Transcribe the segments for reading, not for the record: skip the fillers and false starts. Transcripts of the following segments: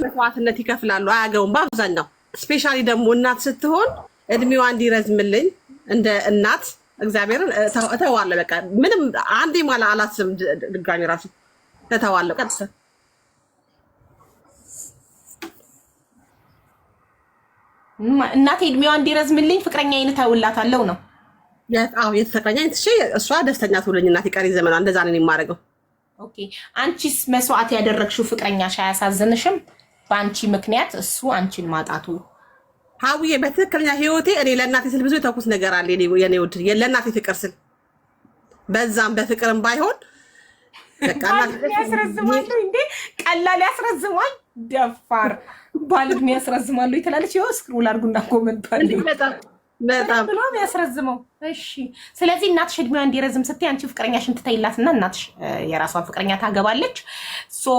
መስዋዕትነት ይከፍላሉ አያገውም በአብዛኛው ስፔሻሊ ደግሞ እናት ስትሆን እድሜዋ እንዲረዝምልኝ እንደ እናት እግዚአብሔርን እተዋለሁ በቃ ምንም አንዴ ማላ አላስብም ድጋሚ ራሱ እተዋለሁ ቀጥታ እናቴ እድሜዋ እንዲረዝምልኝ ፍቅረኛዬን እተውላታለሁ ነው ያው የተፈቀኛኝ ትሽ እሷ ደስተኛ ትውልኝ እናቴ ቀሪ ዘመኗ እንደዛ ነው የማደርገው ኦኬ አንቺስ መስዋዕት ያደረግሽው ፍቅረኛሽ አያሳዝንሽም በአንቺ ምክንያት እሱ አንቺን ማጣቱ ሀውዬ በትክክለኛ ህይወቴ እኔ ለእናቴ ስል ብዙ የተኩስ ነገር አለ የኔ ውድ ለእናቴ ፍቅር ስል በዛም በፍቅርም ባይሆን በቃ ያስረዝማሉ እንዴ ቀላል ያስረዝማል ደፋር ባልድም ያስረዝማሉ ይተላለች ይኸው ስክሮል አድርጉና ኮሜንት ባል በጣም ብሎም ያስረዝመው እሺ ስለዚህ እናትሽ እድሜዋ እንዲረዝም ስትይ አንቺ ፍቅረኛሽን ትተይላትና እናትሽ የራሷን ፍቅረኛ ታገባለች ሶ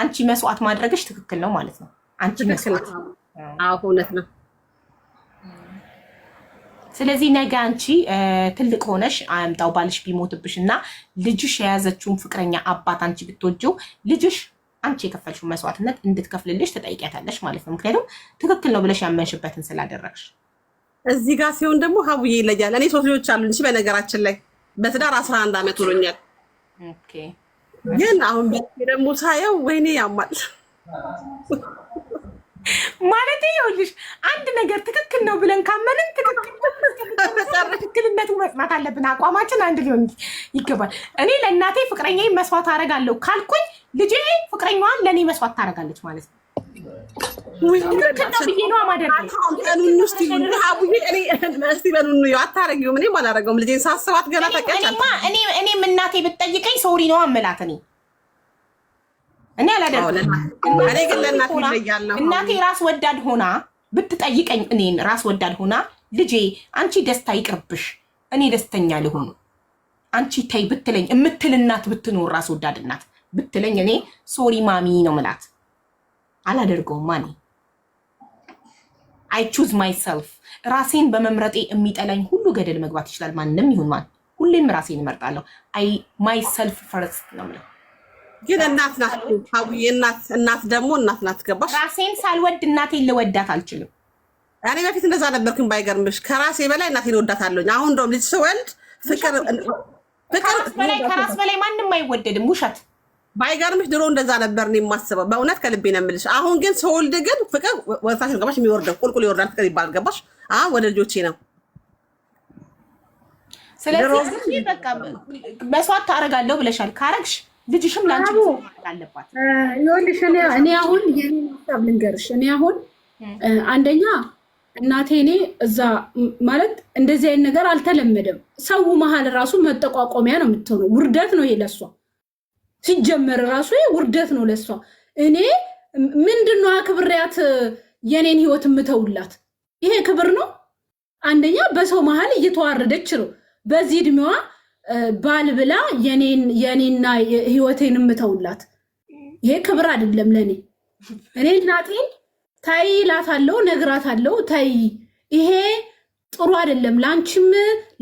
አንቺ መስዋዕት ማድረግሽ ትክክል ነው ማለት ነው አንቺ መስዋዕት አዎ እውነት ነው ስለዚህ ነገ አንቺ ትልቅ ሆነሽ አምጣው ባልሽ ቢሞትብሽና ልጅሽ የያዘችውን ፍቅረኛ አባት አንቺ ብትወጂው ልጅሽ አንቺ የከፈልሽው መስዋዕትነት እንድትከፍልልሽ ተጠይቂያታለሽ ማለት ነው ምክንያቱም ትክክል ነው ብለሽ ያመንሽበትን ስላደረግሽ እዚህ ጋር ሲሆን ደግሞ ሀቡዬ ይለያል እኔ 3 ልጆች አሉኝ እሺ በነገራችን ላይ በትዳር 11 ዓመት ሆኖኛል ኦኬ ግን አሁን ደግሞ ሳየው ወይኔ ያማል ማለት ይኸውልሽ አንድ ነገር ትክክል ነው ብለን ካመንን ትክክልነቱ መጽናት አለብን አቋማችን አንድ ሊሆን ይገባል እኔ ለእናቴ ፍቅረኛዬ መስዋዕት አደርጋለሁ ካልኩኝ ልጄ ፍቅረኛዋን ለእኔ መስዋዕት ታደርጋለች ማለት ነው ትክክል ነው ብዬ ነው ማደርገው አታረጊውም እኔም አላደርገውም ልጄን ሳስባት ገና ተቀጫል እኔም እናቴ ብትጠይቀኝ ሶሪ ነው አመላት እኔ አላደርግም እኔ ግን ለእናቴ ይለያለሁ እናቴ ራስ ወዳድ ሆና ብትጠይቀኝ እኔን ራስ ወዳድ ሆና ልጄ አንቺ ደስታ ይቅርብሽ እኔ ደስተኛ ልሁን አንቺ ተይ ብትለኝ እምትል እናት ብትኖር ራስ ወዳድ እናት ብትለኝ እኔ ሶሪ ማሚ ነው ምላት አላደርገውም ማኒ I choose myself ራሴን በመምረጤ የሚጠላኝ ሁሉ ገደል መግባት ይችላል ማንንም ይሁን ማን ሁሌም ራሴን እመርጣለሁ myself first ነው ማለት ግን እናት ናት ሀቡዬ እናት ደግሞ እናት ናት ገባሽ ራሴን ሳልወድ እናቴን ልወዳት አልችልም እኔ በፊት እንደዛ ነበርኩኝ ባይገርምሽ ከራሴ በላይ እናቴን እወዳታለሁ አሁን እንደውም ልጅ ስወልድ ፍቅር ከራስ በላይ ማንም አይወደድም ውሸት ባይገርምሽ ድሮ እንደዛ ነበር ነው የማስበው በእውነት ከልቤ ነው የምልሽ አሁን ግን ስወልድ ግን ፍቅር ወጣሽ ገባሽ የሚወርደው ቁልቁል ይወርዳል ፍቅር ይባል ገባሽ ወደ ልጆቼ ነው ስለዚህ በቃ መስዋዕት ታረጋለሁ ብለሻል ካረግሽ ልጅሽም ላንቺ መስዋዕት አለባት ይኸውልሽ እኔ አሁን የኔ ሀሳብ ልንገርሽ እኔ አሁን አንደኛ እናቴ እኔ እዛ ማለት እንደዚህ አይነት ነገር አልተለመደም ሰው መሀል ራሱ መጠቋቆሚያ ነው የምትሆነው ውርደት ነው የለሷ ሲጀመር ራሱ ውርደት ነው ለሷ እኔ ምንድነው አክብሪያት የኔን ህይወት ምተውላት ይሄ ክብር ነው አንደኛ በሰው መሀል እየተዋረደች ነው በዚህ እድሜዋ ባል ብላ የኔና ህይወቴን ምተውላት ይሄ ክብር አይደለም ለኔ እኔ እናቴን ታይ ላታለው ነግራታለው ታይ ይሄ ጥሩ አይደለም ላንቺም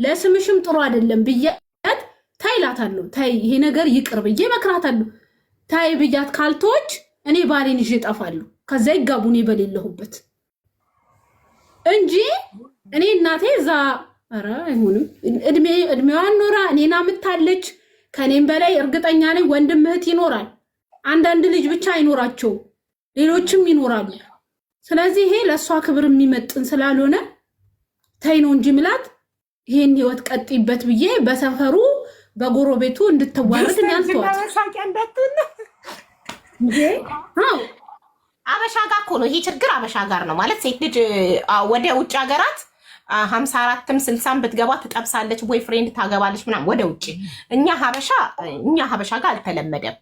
ለስምሽም ጥሩ አይደለም ብያት ታይ ላታለው ታይ ይሄ ነገር ይቅር ብዬ መክራታለሁ ታይ ብያት ካልቶች እኔ ባሌን ይዤ እጠፋለሁ ከዛ ይጋቡኔ በሌለሁበት እንጂ እኔ እናቴ ዛ አራ አይሆንም እድሜዋን ኖራ እኔና ምታለች ከኔም በላይ እርግጠኛ ነኝ ወንድም እህት ይኖራል አንዳንድ ልጅ ብቻ አይኖራቸው ሌሎችም ይኖራሉ ስለዚህ ይሄ ለሷ ክብር የሚመጥን ስላልሆነ ታይ ነው እንጂ ምላት ይሄን ህይወት ቀጥይበት ብዬ በሰፈሩ በጎረቤቱ እንድትዋረድ ያንተዋት አበሻ ጋር እኮ ነው ይሄ ችግር አበሻ ጋር ነው ማለት ሴት ልጅ ወደ ውጭ ሀገራት 54ም 60ም ብትገባ ትጠብሳለች ቦይ ፍሬንድ ታገባለች ምናምን ወደ ውጭ እኛ ሀበሻ ጋር አልተለመደም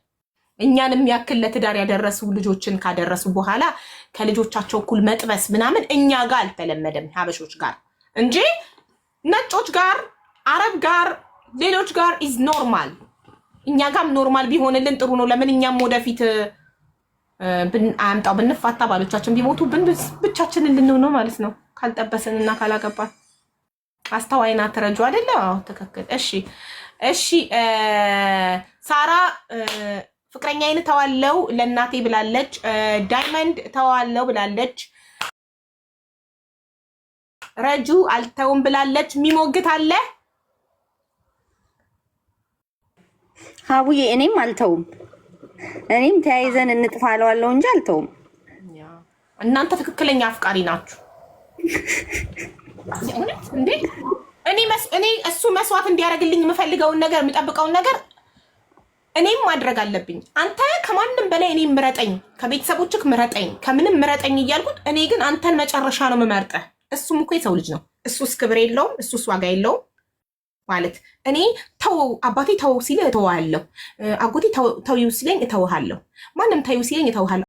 እኛንም ያክል ለትዳር ያደረሱ ልጆችን ካደረሱ በኋላ ከልጆቻቸው እኩል መጥበስ ምናምን እኛ ጋር አልተለመደም ሀበሾች ጋር እንጂ ነጮች ጋር አረብ ጋር ሌሎች ጋር ኢዝ ኖርማል እኛ ጋርም ኖርማል ቢሆንልን ጥሩ ነው ለምን እኛም ወደፊት አምጣው ብንፋታ ባሎቻችን ቢሞቱ ብቻችንን ልንሆን ነው ማለት ነው ካልጠበስንና ካላገባን አስተዋይና ተረጁ አይደለ አዎ ተከክል እሺ ሳራ ፍቅረኛዬን ተዋለው ለእናቴ ብላለች። ዳይመንድ ተዋለው ብላለች። ረጁ አልተውም ብላለች። የሚሞግት አለ? ሀቡዬ እኔም አልተውም። እኔም ተያይዘን እንጥፋለዋለሁ እንጂ አልተውም። እናንተ ትክክለኛ አፍቃሪ ናችሁ እንዴ? እኔ እሱ መስዋዕት እንዲያደርግልኝ የምፈልገውን ነገር የምጠብቀውን ነገር እኔም ማድረግ አለብኝ። አንተ ከማንም በላይ እኔም ምረጠኝ፣ ከቤተሰቦችህ ምረጠኝ፣ ከምንም ምረጠኝ እያልኩት እኔ ግን አንተን መጨረሻ ነው የምመርጠህ። እሱም እኮ የሰው ልጅ ነው። እሱስ ክብር የለውም? እሱስ ዋጋ የለውም? ማለት እኔ ተው አባቴ ተው ሲል እተዋለሁ፣ አጎቴ ተው ሲለኝ እተውሃለሁ፣ ማንም ተው ሲለኝ እተውሃለሁ።